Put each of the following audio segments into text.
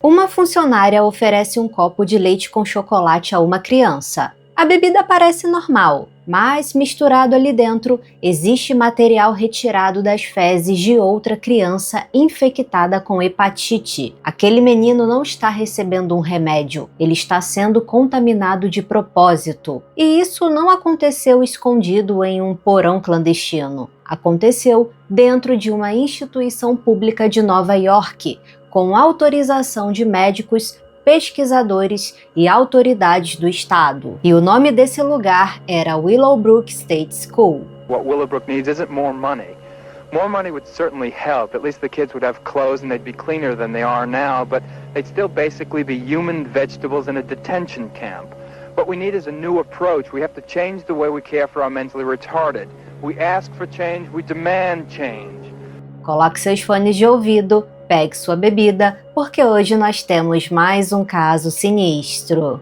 Uma funcionária oferece um copo de leite com chocolate a uma criança. A bebida parece normal, mas misturado ali dentro existe material retirado das fezes de outra criança infectada com hepatite. Aquele menino não está recebendo um remédio, ele está sendo contaminado de propósito. E isso não aconteceu escondido em um porão clandestino. Aconteceu dentro de uma instituição pública de Nova York, com autorização de médicos, pesquisadores e autoridades do estado. E o nome desse lugar era Willowbrook State School. What Willowbrook needs isn't more money. More money would certainly help. At least the kids would have clothes and they'd be cleaner than they are now, but they'd still basically be human vegetables in a detention camp. What we need is a new approach. We have to change the way we care for our mentally retarded. We ask for change, we demand change. Coloque seus fones de ouvido, pegue sua bebida, porque hoje nós temos mais um caso sinistro.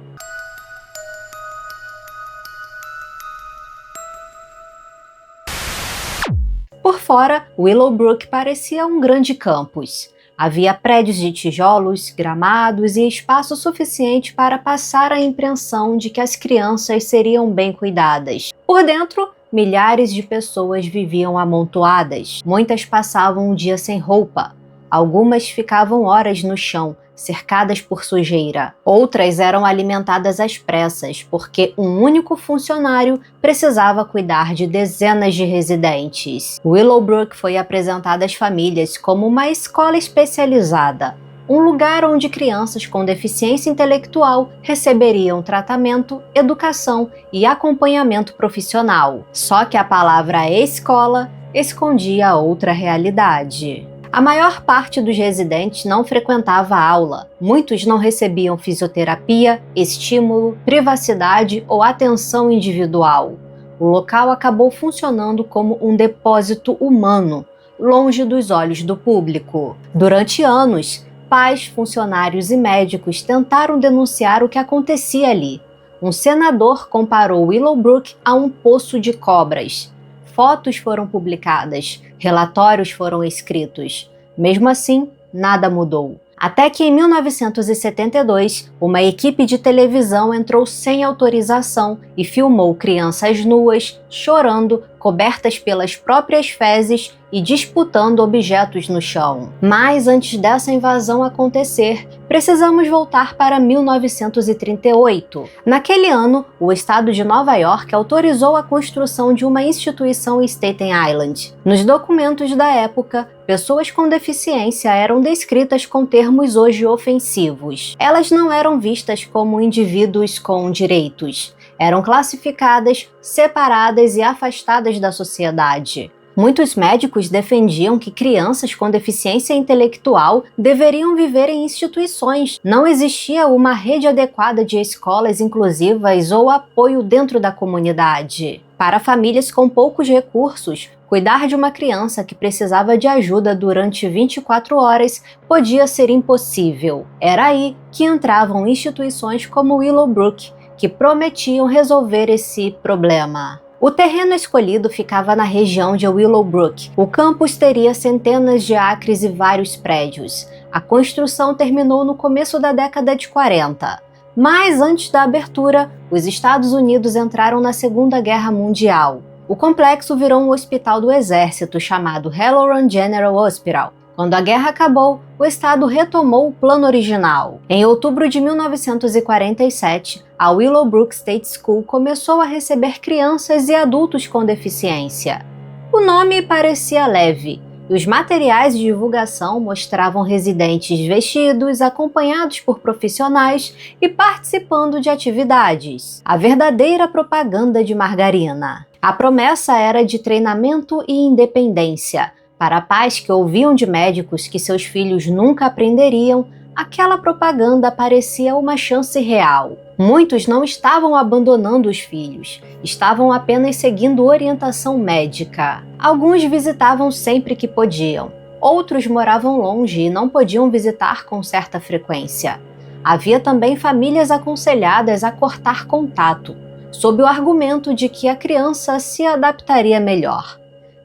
Por fora, Willowbrook parecia um grande campus. Havia prédios de tijolos, gramados e espaço suficiente para passar a impressão de que as crianças seriam bem cuidadas. Por dentro, milhares de pessoas viviam amontoadas. Muitas passavam um dia sem roupa. Algumas ficavam horas no chão, cercadas por sujeira. Outras eram alimentadas às pressas, porque um único funcionário precisava cuidar de dezenas de residentes. Willowbrook foi apresentada às famílias como uma escola especializada, um lugar onde crianças com deficiência intelectual receberiam tratamento, educação e acompanhamento profissional. Só que a palavra escola escondia outra realidade. A maior parte dos residentes não frequentava a aula. Muitos não recebiam fisioterapia, estímulo, privacidade ou atenção individual. O local acabou funcionando como um depósito humano, longe dos olhos do público. Durante anos, pais, funcionários e médicos tentaram denunciar o que acontecia ali. Um senador comparou Willowbrook a um poço de cobras. Fotos foram publicadas, relatórios foram escritos. Mesmo assim, nada mudou. Até que em 1972, uma equipe de televisão entrou sem autorização e filmou crianças nuas, chorando, cobertas pelas próprias fezes e disputando objetos no chão. Mas antes dessa invasão acontecer, precisamos voltar para 1938. Naquele ano, o estado de Nova York autorizou a construção de uma instituição em Staten Island. Nos documentos da época, pessoas com deficiência eram descritas com termos hoje ofensivos. Elas não eram vistas como indivíduos com direitos. Eram classificadas, separadas e afastadas da sociedade. Muitos médicos defendiam que crianças com deficiência intelectual deveriam viver em instituições. Não existia uma rede adequada de escolas inclusivas ou apoio dentro da comunidade. Para famílias com poucos recursos, cuidar de uma criança que precisava de ajuda durante 24 horas podia ser impossível. Era aí que entravam instituições como Willowbrook, que prometiam resolver esse problema. O terreno escolhido ficava na região de Willowbrook. O campus teria centenas de acres e vários prédios. A construção terminou no começo da década de 40. Mas antes da abertura, os Estados Unidos entraram na Segunda Guerra Mundial. O complexo virou um hospital do exército chamado Halloran General Hospital. Quando a guerra acabou, o estado retomou o plano original. Em outubro de 1947, a Willowbrook State School começou a receber crianças e adultos com deficiência. O nome parecia leve, e os materiais de divulgação mostravam residentes vestidos, acompanhados por profissionais e participando de atividades. A verdadeira propaganda de margarina. A promessa era de treinamento e independência. Para pais que ouviam de médicos que seus filhos nunca aprenderiam, aquela propaganda parecia uma chance real. Muitos não estavam abandonando os filhos, estavam apenas seguindo orientação médica. Alguns visitavam sempre que podiam, outros moravam longe e não podiam visitar com certa frequência. Havia também famílias aconselhadas a cortar contato, sob o argumento de que a criança se adaptaria melhor.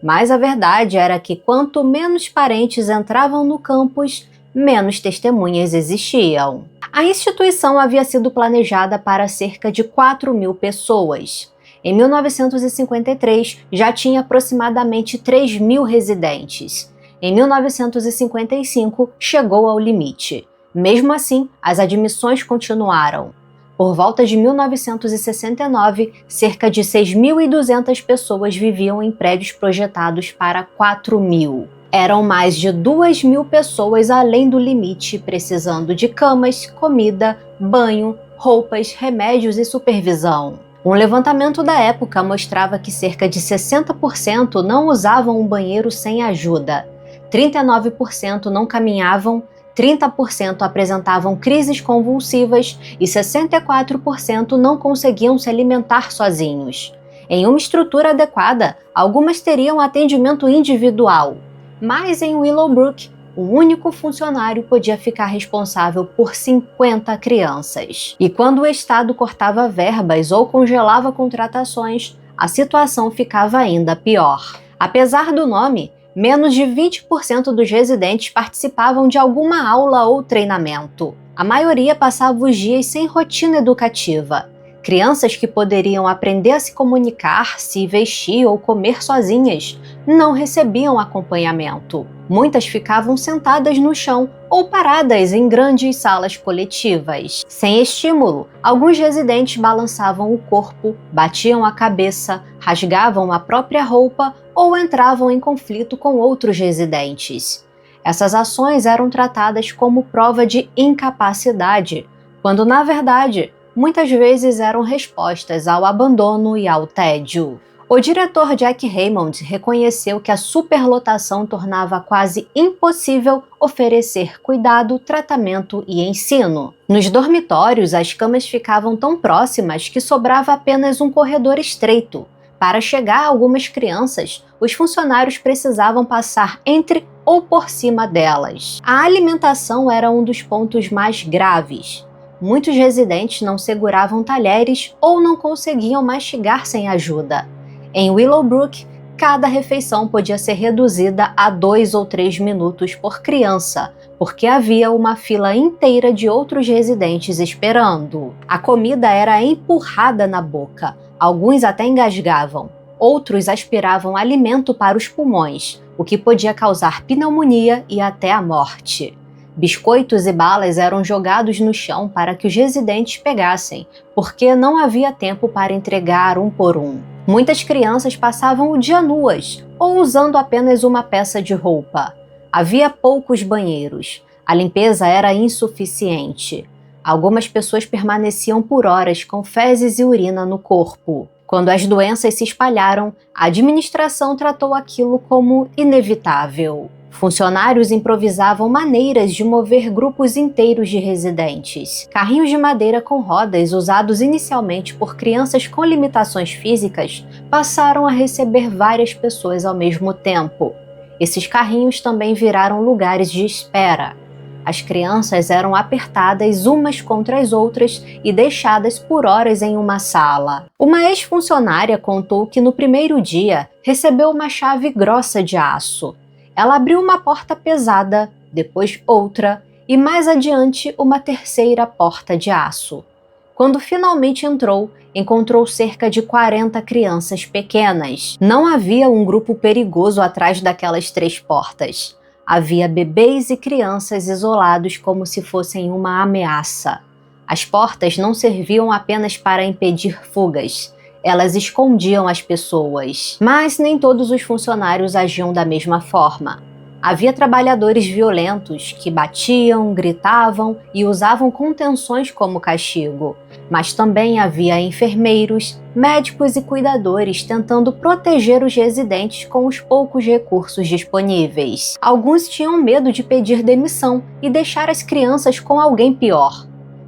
Mas a verdade era que quanto menos parentes entravam no campus, menos testemunhas existiam. A instituição havia sido planejada para cerca de 4.000 pessoas. Em 1953, já tinha aproximadamente 3.000 residentes. Em 1955, chegou ao limite. Mesmo assim, as admissões continuaram. Por volta de 1969, cerca de 6.200 pessoas viviam em prédios projetados para 4.000. Eram mais de 2.000 pessoas além do limite, precisando de camas, comida, banho, roupas, remédios e supervisão. Um levantamento da época mostrava que cerca de 60% não usavam um banheiro sem ajuda, 39% não caminhavam, 30% apresentavam crises convulsivas e 64% não conseguiam se alimentar sozinhos. Em uma estrutura adequada, algumas teriam atendimento individual, mas em Willowbrook, o único funcionário podia ficar responsável por 50 crianças. E quando o Estado cortava verbas ou congelava contratações, a situação ficava ainda pior. Apesar do nome, menos de 20% dos residentes participavam de alguma aula ou treinamento. A maioria passava os dias sem rotina educativa. Crianças que poderiam aprender a se comunicar, se vestir ou comer sozinhas não recebiam acompanhamento. Muitas ficavam sentadas no chão ou paradas em grandes salas coletivas. Sem estímulo, alguns residentes balançavam o corpo, batiam a cabeça, rasgavam a própria roupa ou entravam em conflito com outros residentes. Essas ações eram tratadas como prova de incapacidade, quando, na verdade, muitas vezes eram respostas ao abandono e ao tédio. O diretor Jack Raymond reconheceu que a superlotação tornava quase impossível oferecer cuidado, tratamento e ensino. Nos dormitórios, as camas ficavam tão próximas que sobrava apenas um corredor estreito. Para chegar a algumas crianças, os funcionários precisavam passar entre ou por cima delas. A alimentação era um dos pontos mais graves. Muitos residentes não seguravam talheres ou não conseguiam mastigar sem ajuda. Em Willowbrook, cada refeição podia ser reduzida a 2 ou 3 minutos por criança, porque havia uma fila inteira de outros residentes esperando. A comida era empurrada na boca, alguns até engasgavam, outros aspiravam alimento para os pulmões, o que podia causar pneumonia e até a morte. Biscoitos e balas eram jogados no chão para que os residentes pegassem, porque não havia tempo para entregar um por um. Muitas crianças passavam o dia nuas ou usando apenas uma peça de roupa. Havia poucos banheiros. A limpeza era insuficiente. Algumas pessoas permaneciam por horas com fezes e urina no corpo. Quando as doenças se espalharam, a administração tratou aquilo como inevitável. Funcionários improvisavam maneiras de mover grupos inteiros de residentes. Carrinhos de madeira com rodas, usados inicialmente por crianças com limitações físicas, passaram a receber várias pessoas ao mesmo tempo. Esses carrinhos também viraram lugares de espera. As crianças eram apertadas umas contra as outras e deixadas por horas em uma sala. Uma ex-funcionária contou que no primeiro dia recebeu uma chave grossa de aço. Ela abriu uma porta pesada, depois outra e mais adiante uma terceira porta de aço. Quando finalmente entrou, encontrou cerca de 40 crianças pequenas. Não havia um grupo perigoso atrás daquelas 3 portas. Havia bebês e crianças isolados como se fossem uma ameaça. As portas não serviam apenas para impedir fugas. Elas escondiam as pessoas. Mas nem todos os funcionários agiam da mesma forma. Havia trabalhadores violentos que batiam, gritavam e usavam contenções como castigo. Mas também havia enfermeiros, médicos e cuidadores tentando proteger os residentes com os poucos recursos disponíveis. Alguns tinham medo de pedir demissão e deixar as crianças com alguém pior.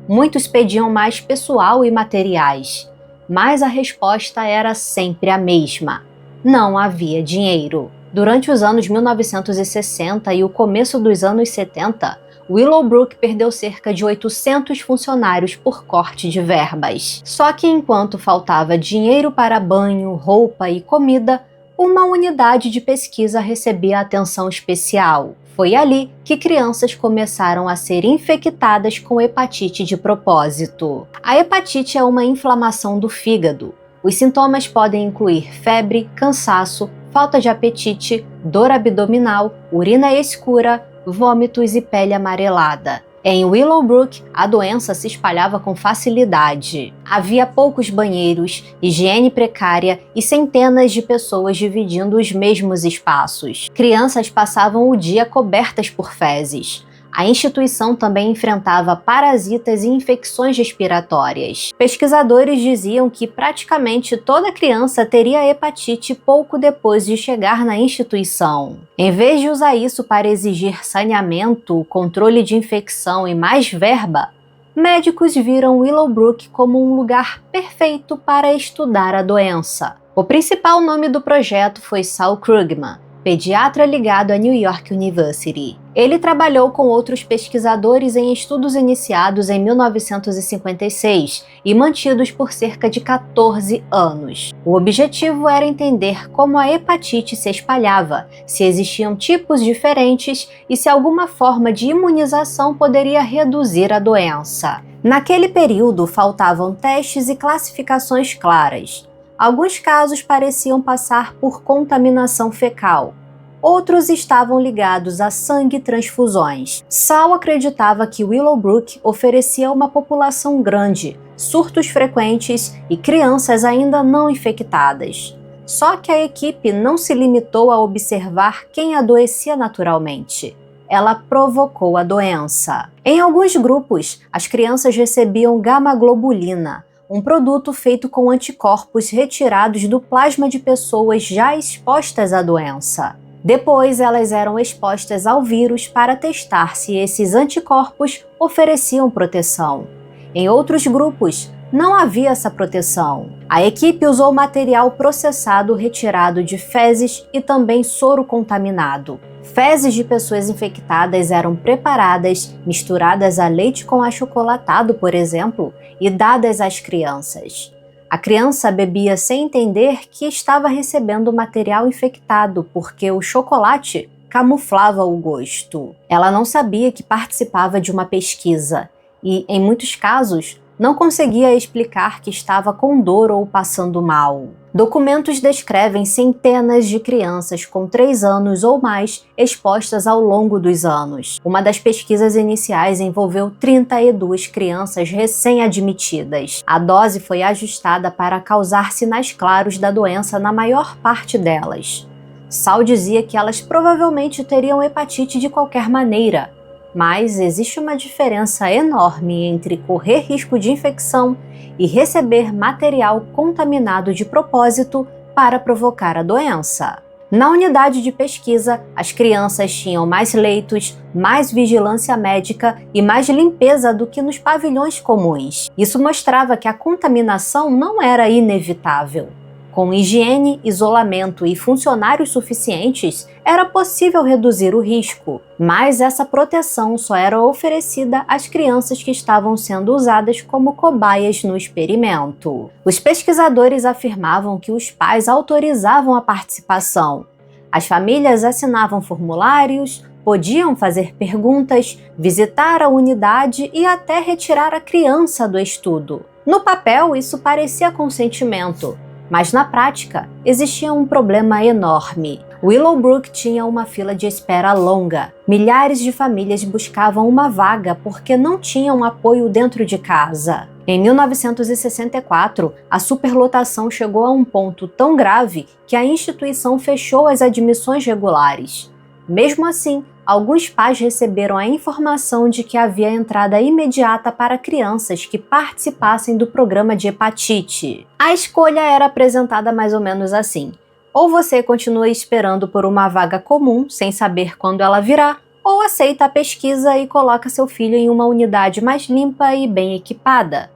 Muitos pediam mais pessoal e materiais. Mas a resposta era sempre a mesma: não havia dinheiro. Durante os anos 1960 e o começo dos anos 70, Willowbrook perdeu cerca de 800 funcionários por corte de verbas. Só que enquanto faltava dinheiro para banho, roupa e comida, uma unidade de pesquisa recebia atenção especial. Foi ali que crianças começaram a ser infectadas com hepatite de propósito. A hepatite é uma inflamação do fígado. Os sintomas podem incluir febre, cansaço, falta de apetite, dor abdominal, urina escura, vômitos e pele amarelada. Em Willowbrook, a doença se espalhava com facilidade. Havia poucos banheiros, higiene precária e centenas de pessoas dividindo os mesmos espaços. Crianças passavam o dia cobertas por fezes. A instituição também enfrentava parasitas e infecções respiratórias. Pesquisadores diziam que praticamente toda criança teria hepatite pouco depois de chegar na instituição. Em vez de usar isso para exigir saneamento, controle de infecção e mais verba, médicos viram Willowbrook como um lugar perfeito para estudar a doença. O principal nome do projeto foi Saul Krugman, pediatra ligado à New York University. Ele trabalhou com outros pesquisadores em estudos iniciados em 1956 e mantidos por cerca de 14 anos. O objetivo era entender como a hepatite se espalhava, se existiam tipos diferentes e se alguma forma de imunização poderia reduzir a doença. Naquele período, faltavam testes e classificações claras. Alguns casos pareciam passar por contaminação fecal. Outros estavam ligados a sangue e transfusões. Saul acreditava que Willowbrook oferecia uma população grande, surtos frequentes e crianças ainda não infectadas. Só que a equipe não se limitou a observar quem adoecia naturalmente. Ela provocou a doença. Em alguns grupos, as crianças recebiam gama-globulina, um produto feito com anticorpos retirados do plasma de pessoas já expostas à doença. Depois, elas eram expostas ao vírus para testar se esses anticorpos ofereciam proteção. Em outros grupos, não havia essa proteção. A equipe usou material processado retirado de fezes e também soro contaminado. Fezes de pessoas infectadas eram preparadas, misturadas a leite com achocolatado, por exemplo, e dadas às crianças. A criança bebia sem entender que estava recebendo material infectado, porque o chocolate camuflava o gosto. Ela não sabia que participava de uma pesquisa e, em muitos casos, não conseguia explicar que estava com dor ou passando mal. Documentos descrevem centenas de crianças com 3 anos ou mais expostas ao longo dos anos. Uma das pesquisas iniciais envolveu 32 crianças recém-admitidas. A dose foi ajustada para causar sinais claros da doença na maior parte delas. Saul dizia que elas provavelmente teriam hepatite de qualquer maneira, mas existe uma diferença enorme entre correr risco de infecção e receber material contaminado de propósito para provocar a doença. Na unidade de pesquisa, as crianças tinham mais leitos, mais vigilância médica e mais limpeza do que nos pavilhões comuns. Isso mostrava que a contaminação não era inevitável. Com higiene, isolamento e funcionários suficientes, era possível reduzir o risco, mas essa proteção só era oferecida às crianças que estavam sendo usadas como cobaias no experimento. Os pesquisadores afirmavam que os pais autorizavam a participação. As famílias assinavam formulários, podiam fazer perguntas, visitar a unidade e até retirar a criança do estudo. No papel, isso parecia consentimento, mas na prática, existia um problema enorme. Willowbrook tinha uma fila de espera longa. Milhares de famílias buscavam uma vaga porque não tinham apoio dentro de casa. Em 1964, a superlotação chegou a um ponto tão grave que a instituição fechou as admissões regulares. Mesmo assim, alguns pais receberam a informação de que havia entrada imediata para crianças que participassem do programa de hepatite. A escolha era apresentada mais ou menos assim: ou você continua esperando por uma vaga comum, sem saber quando ela virá, ou aceita a pesquisa e coloca seu filho em uma unidade mais limpa e bem equipada.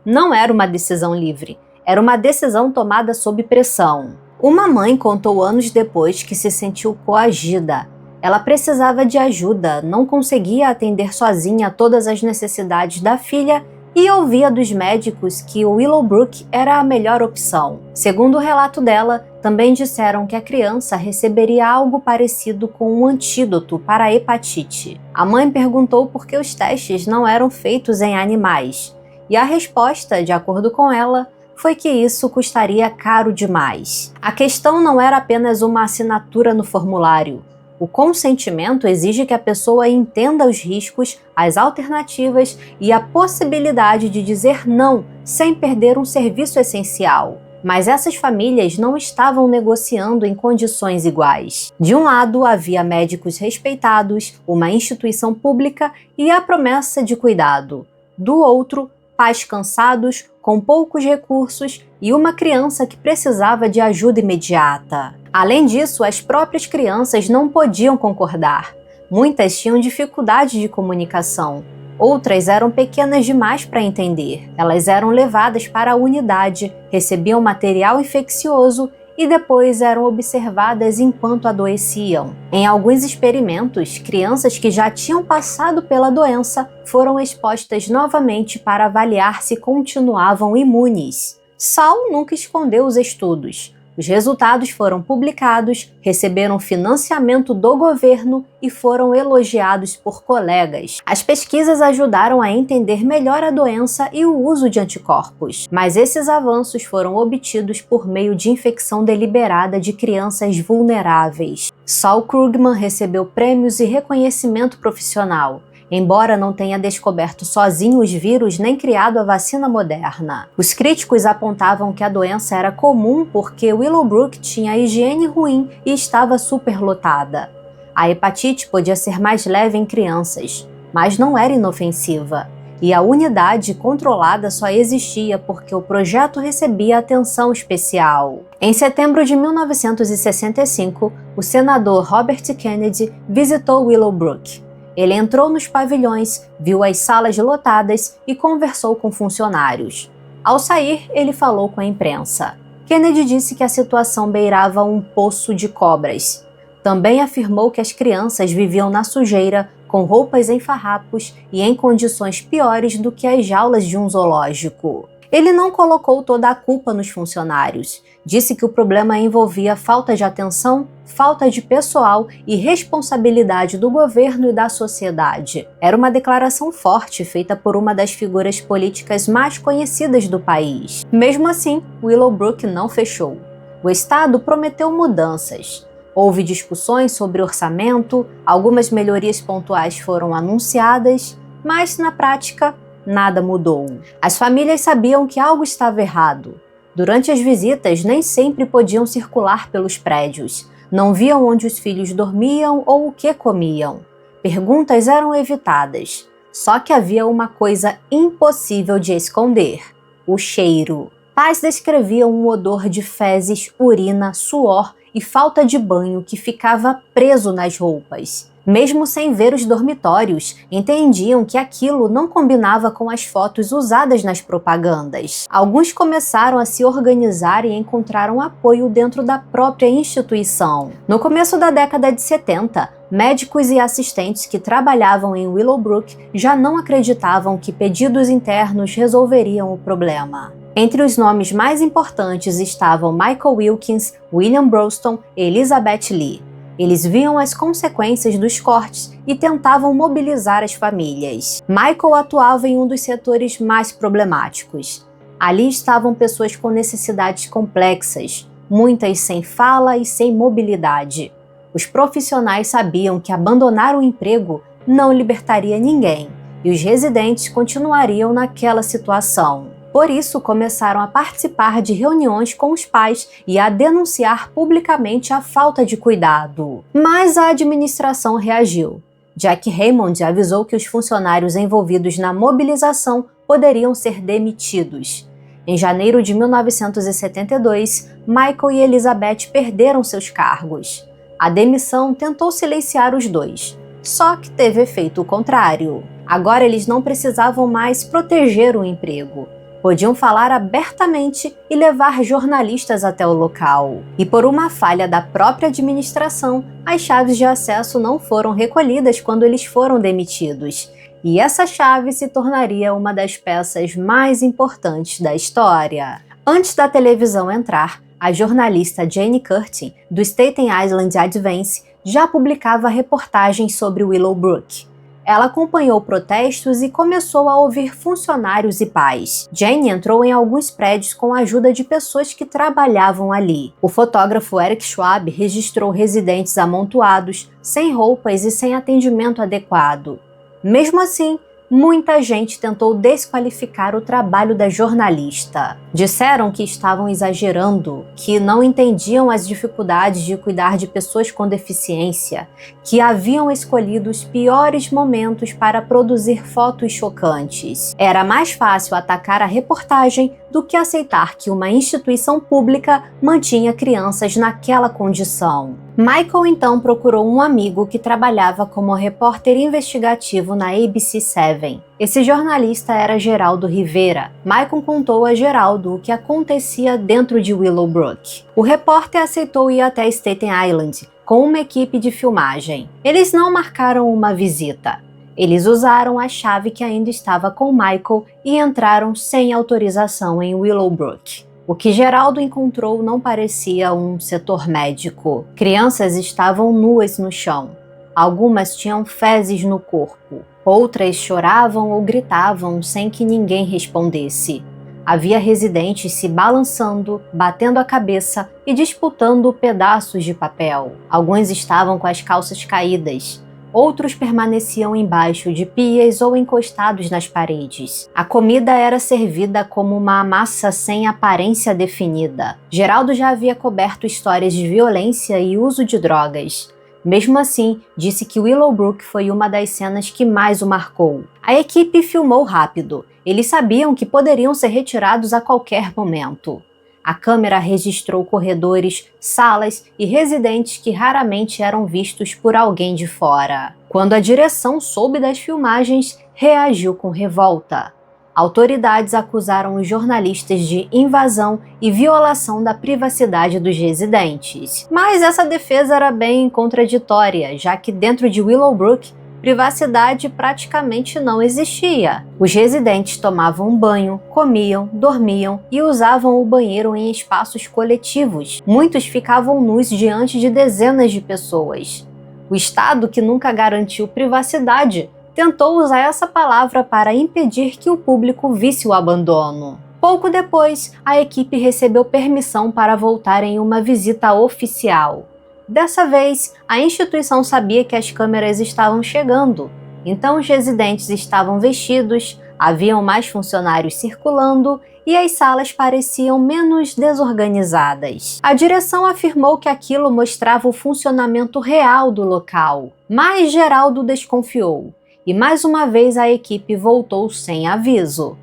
Não era uma decisão livre, era uma decisão tomada sob pressão. Uma mãe contou anos depois que se sentiu coagida. Ela precisava de ajuda, não conseguia atender sozinha todas as necessidades da filha e ouvia dos médicos que o Willowbrook era a melhor opção. Segundo o relato dela, também disseram que a criança receberia algo parecido com um antídoto para a hepatite. A mãe perguntou por que os testes não eram feitos em animais, e a resposta, de acordo com ela, foi que isso custaria caro demais. A questão não era apenas uma assinatura no formulário. O consentimento exige que a pessoa entenda os riscos, as alternativas e a possibilidade de dizer não sem perder um serviço essencial. Mas essas famílias não estavam negociando em condições iguais. De um lado, havia médicos respeitados, uma instituição pública e a promessa de cuidado. Do outro, pais cansados, com poucos recursos e uma criança que precisava de ajuda imediata. Além disso, as próprias crianças não podiam concordar. Muitas tinham dificuldade de comunicação. Outras eram pequenas demais para entender. Elas eram levadas para a unidade, recebiam material infeccioso e depois eram observadas enquanto adoeciam. Em alguns experimentos, crianças que já tinham passado pela doença foram expostas novamente para avaliar se continuavam imunes. Saul nunca escondeu os estudos. Os resultados foram publicados, receberam financiamento do governo e foram elogiados por colegas. As pesquisas ajudaram a entender melhor a doença e o uso de anticorpos, mas esses avanços foram obtidos por meio de infecção deliberada de crianças vulneráveis. Saul Krugman recebeu prêmios e reconhecimento profissional, embora não tenha descoberto sozinho os vírus nem criado a vacina moderna. Os críticos apontavam que a doença era comum porque Willowbrook tinha higiene ruim e estava superlotada. A hepatite podia ser mais leve em crianças, mas não era inofensiva. E a unidade controlada só existia porque o projeto recebia atenção especial. Em setembro de 1965, o senador Robert Kennedy visitou Willowbrook. Ele entrou nos pavilhões, viu as salas lotadas e conversou com funcionários. Ao sair, ele falou com a imprensa. Kennedy disse que a situação beirava um poço de cobras. Também afirmou que as crianças viviam na sujeira, com roupas em farrapos e em condições piores do que as jaulas de um zoológico. Ele não colocou toda a culpa nos funcionários. Disse que o problema envolvia falta de atenção, falta de pessoal e responsabilidade do governo e da sociedade. Era uma declaração forte feita por uma das figuras políticas mais conhecidas do país. Mesmo assim, Willowbrook não fechou. O Estado prometeu mudanças. Houve discussões sobre orçamento, algumas melhorias pontuais foram anunciadas, mas na prática, nada mudou. As famílias sabiam que algo estava errado. Durante as visitas, nem sempre podiam circular pelos prédios. Não viam onde os filhos dormiam ou o que comiam. Perguntas eram evitadas. Só que havia uma coisa impossível de esconder: o cheiro. Pais descreviam um odor de fezes, urina, suor e falta de banho que ficava preso nas roupas. Mesmo sem ver os dormitórios, entendiam que aquilo não combinava com as fotos usadas nas propagandas. Alguns começaram a se organizar e encontraram apoio dentro da própria instituição. No começo da década de 70, médicos e assistentes que trabalhavam em Willowbrook já não acreditavam que pedidos internos resolveriam o problema. Entre os nomes mais importantes estavam Michael Wilkins, William Browston e Elizabeth Lee. Eles viam as consequências dos cortes e tentavam mobilizar as famílias. Michael atuava em um dos setores mais problemáticos. Ali estavam pessoas com necessidades complexas, muitas sem fala e sem mobilidade. Os profissionais sabiam que abandonar o emprego não libertaria ninguém, e os residentes continuariam naquela situação. Por isso, começaram a participar de reuniões com os pais e a denunciar publicamente a falta de cuidado. Mas a administração reagiu. Jack Raymond avisou que os funcionários envolvidos na mobilização poderiam ser demitidos. Em janeiro de 1972, Michael e Elizabeth perderam seus cargos. A demissão tentou silenciar os dois, só que teve efeito contrário. Agora eles não precisavam mais proteger o emprego. Podiam falar abertamente e levar jornalistas até o local. E por uma falha da própria administração, as chaves de acesso não foram recolhidas quando eles foram demitidos. E essa chave se tornaria uma das peças mais importantes da história. Antes da televisão entrar, A jornalista Jane Curtin, do Staten Island Advance, já publicava reportagens sobre Willowbrook. Ela acompanhou protestos e começou a ouvir funcionários e pais. Jane entrou em alguns prédios com a ajuda de pessoas que trabalhavam ali. O fotógrafo Eric Schwab registrou residentes amontoados, sem roupas e sem atendimento adequado. Mesmo assim, muita gente tentou desqualificar o trabalho da jornalista. Disseram que estavam exagerando, que não entendiam as dificuldades de cuidar de pessoas com deficiência, que haviam escolhido os piores momentos para produzir fotos chocantes. Era mais fácil atacar a reportagem do que aceitar que uma instituição pública mantinha crianças naquela condição. Michael então procurou um amigo que trabalhava como repórter investigativo na ABC7. Esse jornalista era Geraldo Rivera. Michael contou a Geraldo o que acontecia dentro de Willowbrook. O repórter aceitou ir até Staten Island com uma equipe de filmagem. Eles não marcaram uma visita. Eles usaram a chave que ainda estava com Michael e entraram sem autorização em Willowbrook. O que Geraldo encontrou não parecia um setor médico. Crianças estavam nuas no chão. Algumas tinham fezes no corpo. Outras choravam ou gritavam sem que ninguém respondesse. Havia residentes se balançando, batendo a cabeça e disputando pedaços de papel. Alguns estavam com as calças caídas. Outros permaneciam embaixo de pias ou encostados nas paredes. A comida era servida como uma massa sem aparência definida. Geraldo já havia coberto histórias de violência e uso de drogas. Mesmo assim, disse que Willowbrook foi uma das cenas que mais o marcou. A equipe filmou rápido. Eles sabiam que poderiam ser retirados a qualquer momento. A câmera registrou corredores, salas e residentes que raramente eram vistos por alguém de fora. Quando a direção soube das filmagens, reagiu com revolta. Autoridades acusaram os jornalistas de invasão e violação da privacidade dos residentes. Mas essa defesa era bem contraditória, já que dentro de Willowbrook, privacidade praticamente não existia. Os residentes tomavam banho, comiam, dormiam e usavam o banheiro em espaços coletivos. Muitos ficavam nus diante de dezenas de pessoas. O Estado, que nunca garantiu privacidade, tentou usar essa palavra para impedir que o público visse o abandono. Pouco depois, a equipe recebeu permissão para voltar em uma visita oficial. Dessa vez, a instituição sabia que as câmeras estavam chegando, então os residentes estavam vestidos, haviam mais funcionários circulando e as salas pareciam menos desorganizadas. A direção afirmou que aquilo mostrava o funcionamento real do local, mas Geraldo desconfiou, e mais uma vez a equipe voltou sem aviso.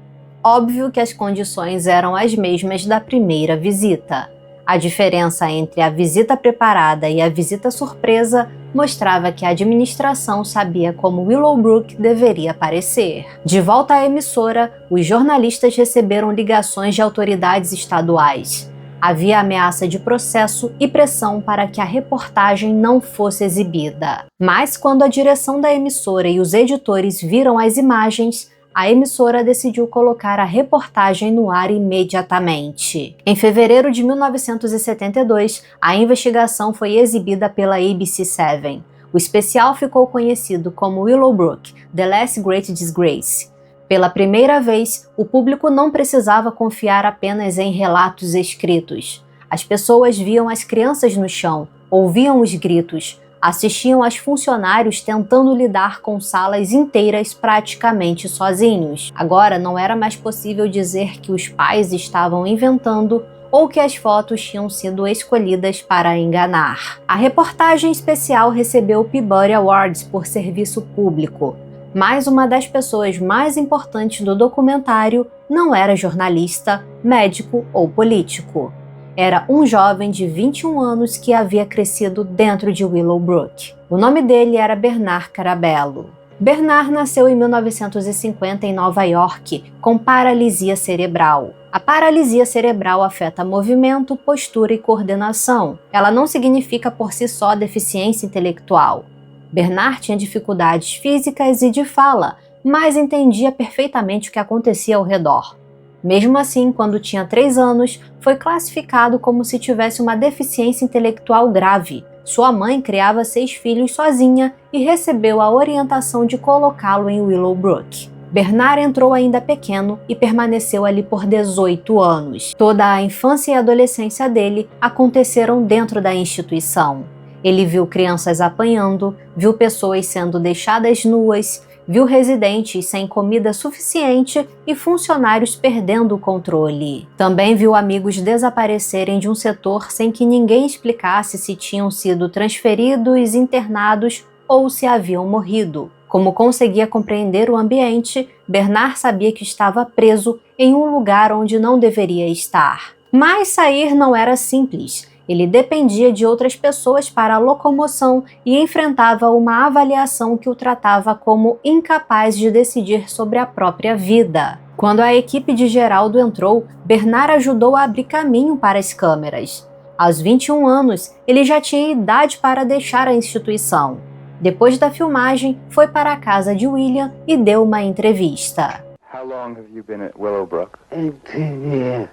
Óbvio que as condições eram as mesmas da primeira visita. A diferença entre a visita preparada e a visita surpresa mostrava que a administração sabia como Willowbrook deveria parecer. De volta à emissora, os jornalistas receberam ligações de autoridades estaduais. Havia ameaça de processo e pressão para que a reportagem não fosse exibida. Mas quando a direção da emissora e os editores viram as imagens, a emissora decidiu colocar a reportagem no ar imediatamente. Em fevereiro de 1972, a investigação foi exibida pela ABC7. O especial ficou conhecido como Willowbrook, The Last Great Disgrace. Pela primeira vez, o público não precisava confiar apenas em relatos escritos. As pessoas viam as crianças no chão, ouviam os gritos, assistiam aos funcionários tentando lidar com salas inteiras praticamente sozinhos. Agora não era mais possível dizer que os pais estavam inventando ou que as fotos tinham sido escolhidas para enganar. A reportagem especial recebeu o Peabody Awards por serviço público, mas uma das pessoas mais importantes do documentário não era jornalista, médico ou político. Era um jovem de 21 anos que havia crescido dentro de Willowbrook. O nome dele era Bernard Carabello. Bernard nasceu em 1950 em Nova York, com paralisia cerebral. A paralisia cerebral afeta movimento, postura e coordenação. Ela não significa por si só deficiência intelectual. Bernard tinha dificuldades físicas e de fala, mas entendia perfeitamente o que acontecia ao redor. Mesmo assim, quando tinha 3 anos, foi classificado como se tivesse uma deficiência intelectual grave. Sua mãe criava 6 filhos sozinha e recebeu a orientação de colocá-lo em Willowbrook. Bernard entrou ainda pequeno e permaneceu ali por 18 anos. Toda a infância e adolescência dele aconteceram dentro da instituição. Ele viu crianças apanhando, viu pessoas sendo deixadas nuas, viu residentes sem comida suficiente e funcionários perdendo o controle. Também viu amigos desaparecerem de um setor sem que ninguém explicasse se tinham sido transferidos, internados ou se haviam morrido. Como conseguia compreender o ambiente, Bernard sabia que estava preso em um lugar onde não deveria estar. Mas sair não era simples. Ele dependia de outras pessoas para a locomoção e enfrentava uma avaliação que o tratava como incapaz de decidir sobre a própria vida. Quando a equipe de Geraldo entrou, Bernard ajudou a abrir caminho para as câmeras. Aos 21 anos, ele já tinha idade para deixar a instituição. Depois da filmagem, foi para a casa de William e deu uma entrevista. How long have you been at Willowbrook? 18 years.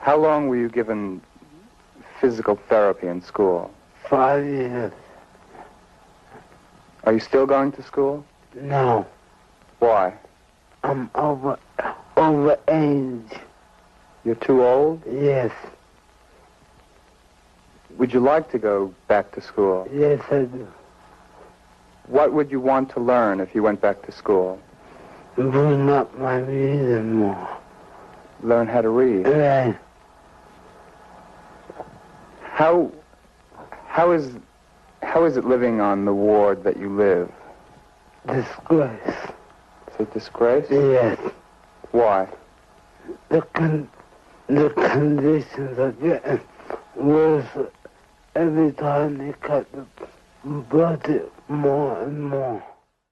How long were you given physical therapy in school? 5 years. Are you still going to school? No, Why? I'm over age. You're too old? Yes, Would you like to go back to school? yes I do. What would you want to learn if you went back to school? Bring up my reason more. Learn how to read. Right. How is it living on the ward that you live? Disgrace. Is it disgrace? Yes. Why? The conditions are getting worse every time they cut the budget more and more.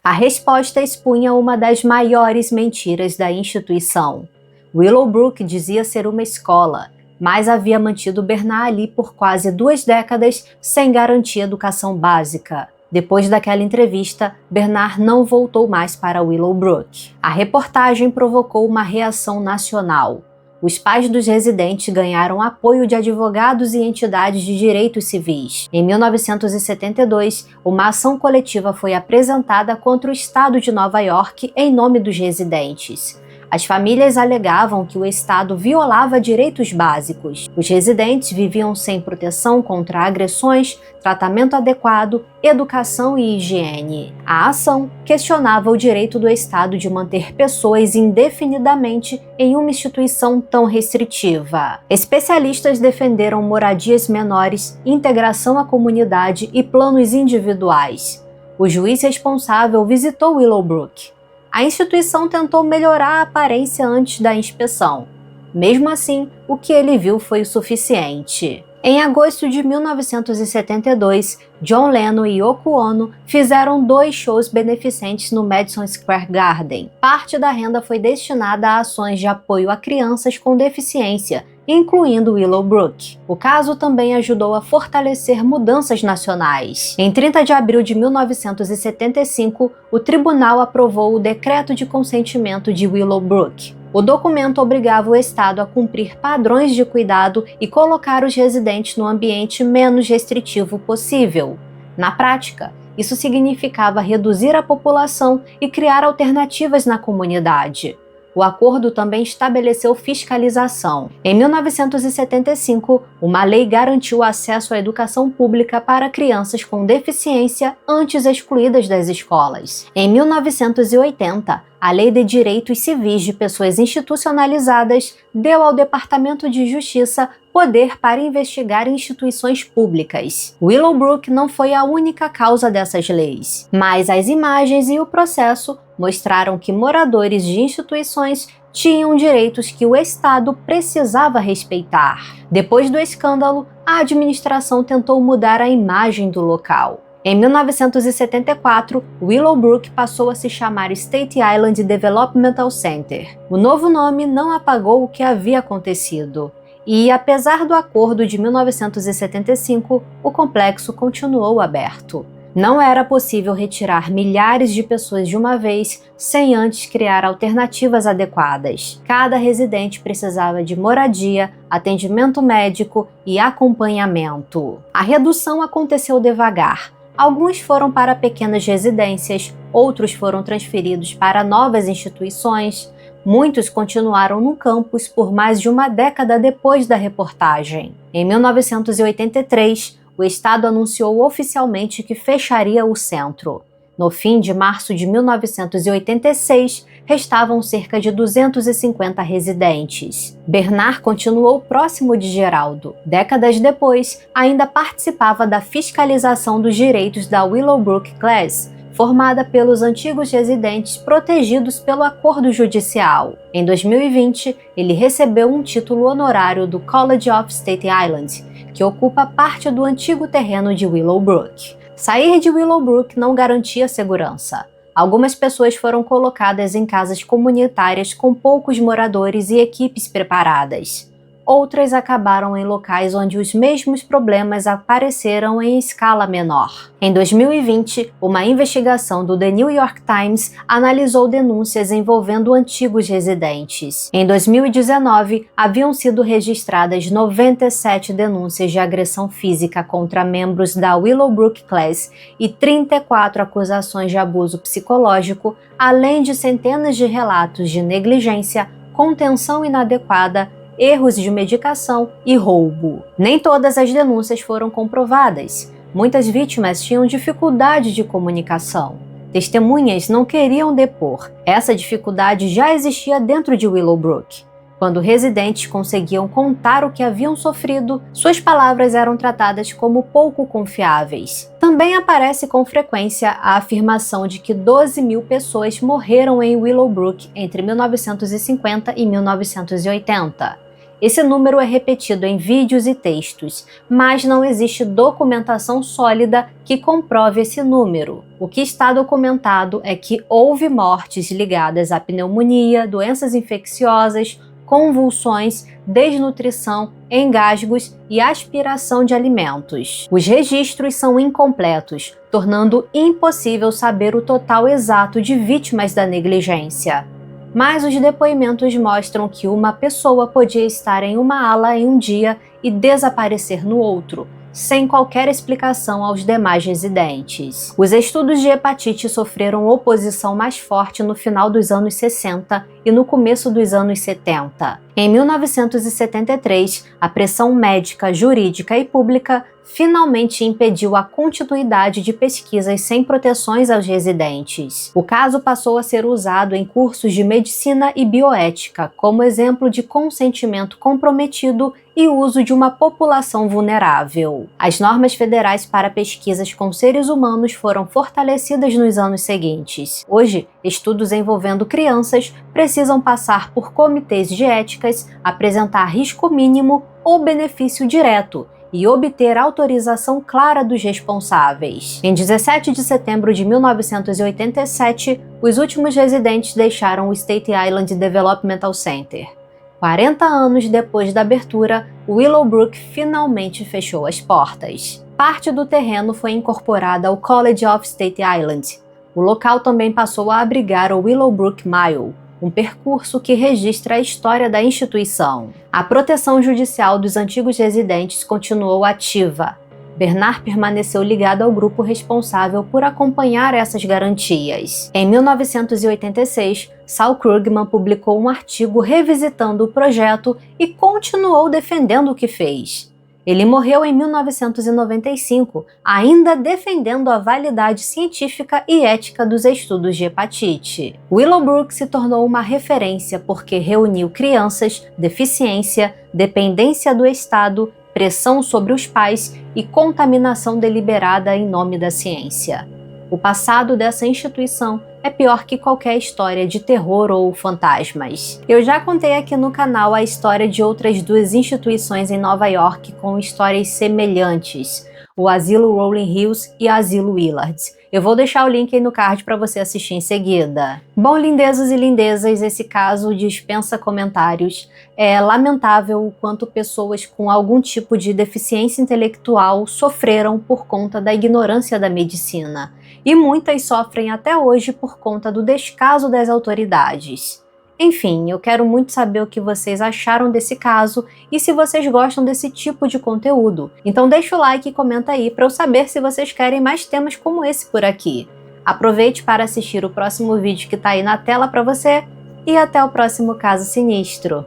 A resposta expunha uma das maiores mentiras da instituição. Willowbrook dizia ser uma escola, mas havia mantido Bernard ali por quase 2 décadas sem garantir educação básica. Depois daquela entrevista, Bernard não voltou mais para Willowbrook. A reportagem provocou uma reação nacional. Os pais dos residentes ganharam apoio de advogados e entidades de direitos civis. Em 1972, uma ação coletiva foi apresentada contra o estado de Nova York em nome dos residentes. As famílias alegavam que o estado violava direitos básicos. Os residentes viviam sem proteção contra agressões, tratamento adequado, educação e higiene. A ação questionava o direito do estado de manter pessoas indefinidamente em uma instituição tão restritiva. Especialistas defenderam moradias menores, integração à comunidade e planos individuais. O juiz responsável visitou Willowbrook. A instituição tentou melhorar a aparência antes da inspeção. Mesmo assim, o que ele viu foi o suficiente. Em agosto de 1972, John Lennon e Yoko Ono fizeram 2 shows beneficentes no Madison Square Garden. Parte da renda foi destinada a ações de apoio a crianças com deficiência, incluindo Willowbrook. O caso também ajudou a fortalecer mudanças nacionais. Em 30 de abril de 1975, o tribunal aprovou o Decreto de Consentimento de Willowbrook. O documento obrigava o Estado a cumprir padrões de cuidado e colocar os residentes no ambiente menos restritivo possível. Na prática, isso significava reduzir a população e criar alternativas na comunidade. O acordo também estabeleceu fiscalização. Em 1975, uma lei garantiu o acesso à educação pública para crianças com deficiência antes excluídas das escolas. Em 1980, a Lei de Direitos Civis de Pessoas Institucionalizadas deu ao Departamento de Justiça poder para investigar instituições públicas. Willowbrook não foi a única causa dessas leis, mas as imagens e o processo mostraram que moradores de instituições tinham direitos que o Estado precisava respeitar. Depois do escândalo, a administração tentou mudar a imagem do local. Em 1974, Willowbrook passou a se chamar State Island Developmental Center. O novo nome não apagou o que havia acontecido. E, apesar do acordo de 1975, o complexo continuou aberto. Não era possível retirar milhares de pessoas de uma vez sem antes criar alternativas adequadas. Cada residente precisava de moradia, atendimento médico e acompanhamento. A redução aconteceu devagar. Alguns foram para pequenas residências, outros foram transferidos para novas instituições. Muitos continuaram no campus por mais de uma década depois da reportagem. Em 1983, o Estado anunciou oficialmente que fecharia o centro. No fim de março de 1986, restavam cerca de 250 residentes. Bernard continuou próximo de Geraldo. Décadas depois, ainda participava da fiscalização dos direitos da Willowbrook Class, formada pelos antigos residentes protegidos pelo acordo judicial. Em 2020, ele recebeu um título honorário do College of Staten Island, que ocupa parte do antigo terreno de Willowbrook. Sair de Willowbrook não garantia segurança. Algumas pessoas foram colocadas em casas comunitárias com poucos moradores e equipes preparadas. Outras acabaram em locais onde os mesmos problemas apareceram em escala menor. Em 2020, uma investigação do The New York Times analisou denúncias envolvendo antigos residentes. Em 2019, haviam sido registradas 97 denúncias de agressão física contra membros da Willowbrook Class e 34 acusações de abuso psicológico, além de centenas de relatos de negligência, contenção inadequada, erros de medicação e roubo. Nem todas as denúncias foram comprovadas. Muitas vítimas tinham dificuldade de comunicação. Testemunhas não queriam depor. Essa dificuldade já existia dentro de Willowbrook. Quando residentes conseguiam contar o que haviam sofrido, suas palavras eram tratadas como pouco confiáveis. Também aparece com frequência a afirmação de que 12.000 pessoas morreram em Willowbrook entre 1950 e 1980. Esse número é repetido em vídeos e textos, mas não existe documentação sólida que comprove esse número. O que está documentado é que houve mortes ligadas à pneumonia, doenças infecciosas, convulsões, desnutrição, engasgos e aspiração de alimentos. Os registros são incompletos, tornando impossível saber o total exato de vítimas da negligência. Mas os depoimentos mostram que uma pessoa podia estar em uma ala em um dia e desaparecer no outro, sem qualquer explicação aos demais residentes. Os estudos de hepatite sofreram oposição mais forte no final dos anos 60 e no começo dos anos 70. Em 1973, a pressão médica, jurídica e pública finalmente impediu a continuidade de pesquisas sem proteções aos residentes. O caso passou a ser usado em cursos de medicina e bioética como exemplo de consentimento comprometido e uso de uma população vulnerável. As normas federais para pesquisas com seres humanos foram fortalecidas nos anos seguintes. Hoje, estudos envolvendo crianças precisam passar por comitês de éticas, apresentar risco mínimo ou benefício direto e obter autorização clara dos responsáveis. Em 17 de setembro de 1987, os últimos residentes deixaram o Staten Island Developmental Center. 40 anos depois da abertura, Willowbrook finalmente fechou as portas. Parte do terreno foi incorporada ao College of Staten Island. O local também passou a abrigar o Willowbrook Mile, um percurso que registra a história da instituição. A proteção judicial dos antigos residentes continuou ativa. Bernard permaneceu ligado ao grupo responsável por acompanhar essas garantias. Em 1986, Saul Krugman publicou um artigo revisitando o projeto e continuou defendendo o que fez. Ele morreu em 1995, ainda defendendo a validade científica e ética dos estudos de hepatite. Willowbrook se tornou uma referência porque reuniu crianças, deficiência, dependência do Estado, pressão sobre os pais e contaminação deliberada em nome da ciência. O passado dessa instituição é pior que qualquer história de terror ou fantasmas. Eu já contei aqui no canal a história de outras duas instituições em Nova York com histórias semelhantes. o Asilo Rolling Hills e o Asilo Willards. Eu vou deixar o link aí no card para você assistir em seguida. Bom, lindezas e lindezas, esse caso dispensa comentários. É lamentável o quanto pessoas com algum tipo de deficiência intelectual sofreram por conta da ignorância da medicina. E muitas sofrem até hoje por conta do descaso das autoridades. Enfim, eu quero muito saber o que vocês acharam desse caso e se vocês gostam desse tipo de conteúdo. Então deixa o like e comenta aí para eu saber se vocês querem mais temas como esse por aqui. Aproveite para assistir o próximo vídeo que está aí na tela para você e até o próximo caso sinistro.